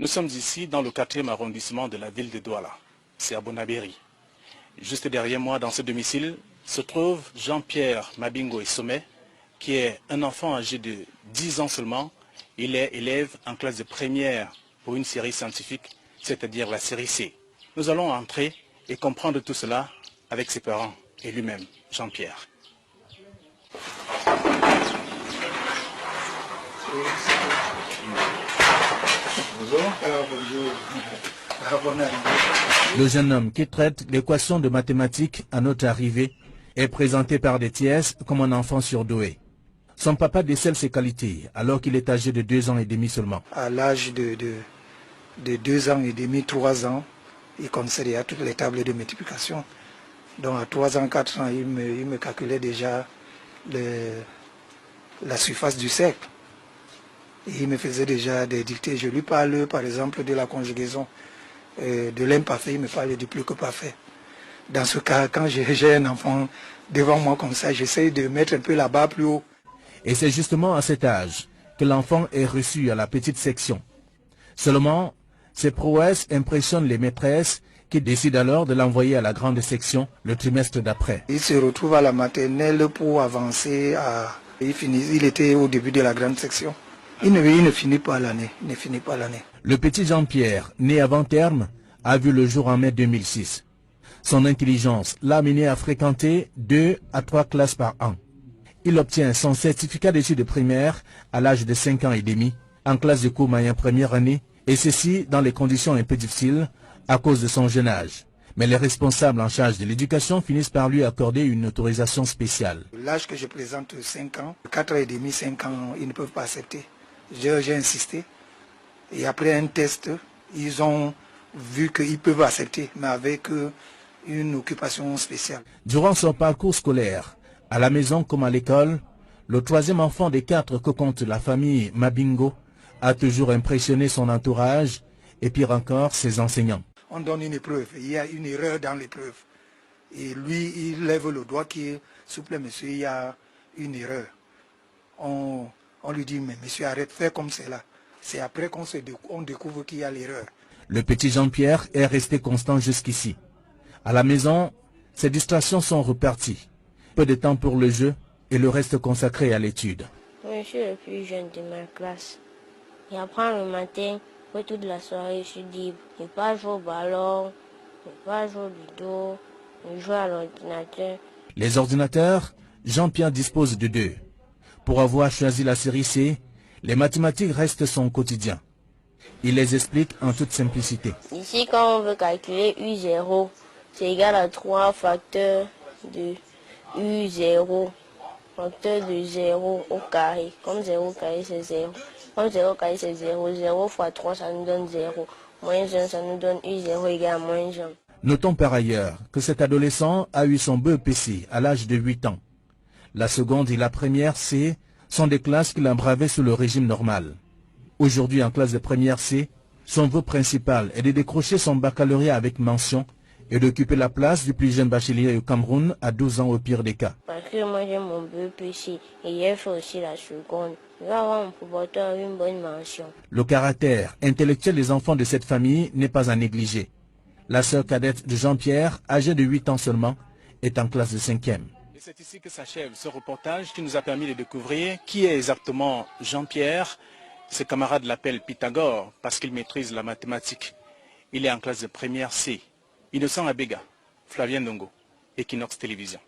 Nous sommes ici dans le 4e arrondissement de la ville de Douala. C'est à Bonabéry. Juste derrière moi, dans ce domicile, se trouve Jean-Pierre Mabingo Sommet, qui est un enfant âgé de 10 ans seulement. Il est élève en classe de première pour une série scientifique, c'est-à-dire la série C. Nous allons entrer et comprendre tout cela avec ses parents et lui-même, Jean-Pierre. Le jeune homme qui traite l'équation de mathématiques à notre arrivée est présenté par des tiers comme un enfant surdoué. Son papa décèle ses qualités alors qu'il est âgé de 2 ans et demi seulement. À l'âge de 2 ans et demi, 3 ans, il connaissait déjà toutes les tables de multiplication. Donc à 3 ans, 4 ans, il me calculait déjà la surface du cercle. Et il me faisait déjà des dictées. Je lui parle par exemple de la conjugaison de l'imparfait, il me parle du plus que parfait. Dans ce cas, quand j'ai un enfant devant moi comme ça, j'essaie de mettre un peu la barre plus haut. Et c'est justement à cet âge que l'enfant est reçu à la petite section. Seulement, ses prouesses impressionnent les maîtresses qui décident alors de l'envoyer à la grande section le trimestre d'après. Il se retrouve à la maternelle pour avancer il était au début de la grande section. Il ne finit pas l'année. Le petit Jean-Pierre, né avant terme, a vu le jour en mai 2006. Son intelligence l'a amené à fréquenter 2 à 3 classes par an. Il obtient son certificat d'études primaires à l'âge de 5 ans et demi, en classe de cours moyen première année, et ceci dans les conditions un peu difficiles à cause de son jeune âge. Mais les responsables en charge de l'éducation finissent par lui accorder une autorisation spéciale. L'âge que je présente, 5 ans, 4 ans et demi, 5 ans, ils ne peuvent pas accepter. J'ai insisté. Et après un test, ils ont vu qu'ils peuvent accepter, mais avec une occupation spéciale. Durant son parcours scolaire, à la maison comme à l'école, le 3e enfant des 4 que compte la famille Mabingo a toujours impressionné son entourage et pire encore ses enseignants. On donne une épreuve, il y a une erreur dans l'épreuve. Et lui, il lève le doigt qui est, s'il vous plaît monsieur, il y a une erreur. On lui dit, mais monsieur, arrête, fais comme c'est là. C'est après qu'on découvre qu'il y a l'erreur. Le petit Jean-Pierre est resté constant jusqu'ici. À la maison, ses distractions sont reparties. Peu de temps pour le jeu et le reste consacré à l'étude. Je suis le plus jeune de ma classe. J'apprends le matin, pour toute la soirée, je suis libre. Je ne vais pas jouer au ballon, je ne vais pas jouer au ludo, je joue à l'ordinateur. Les ordinateurs, Jean-Pierre dispose de 2. Pour avoir choisi la série C, les mathématiques restent son quotidien. Il les explique en toute simplicité. Ici, quand on veut calculer U0, c'est égal à 3 facteurs de U0, facteur de 0 au carré. Comme 0 au carré, c'est 0. Comme 0 au carré, c'est 0. 0 fois 3, ça nous donne 0. Moins 1, ça nous donne U0 égale à moins 1. Notons par ailleurs que cet adolescent a eu son BEPC à l'âge de 8 ans. La seconde et la première C sont des classes qu'il a bravées sous le régime normal. Aujourd'hui en classe de première C, son vœu principal est de décrocher son baccalauréat avec mention et d'occuper la place du plus jeune bachelier au Cameroun à 12 ans au pire des cas. Parce que moi j'ai mon BEPC et j'ai fait aussi la seconde. Je vais avoir mon promoteur avec une bonne mention. Le caractère intellectuel des enfants de cette famille n'est pas à négliger. La sœur cadette de Jean-Pierre, âgée de 8 ans seulement, est en classe de 5e. Et c'est ici que s'achève ce reportage qui nous a permis de découvrir qui est exactement Jean-Pierre. Ses camarades l'appellent Pythagore parce qu'il maîtrise la mathématique. Il est en classe de première C. Innocent Abega, Flavien Ndongo, Equinox Télévision.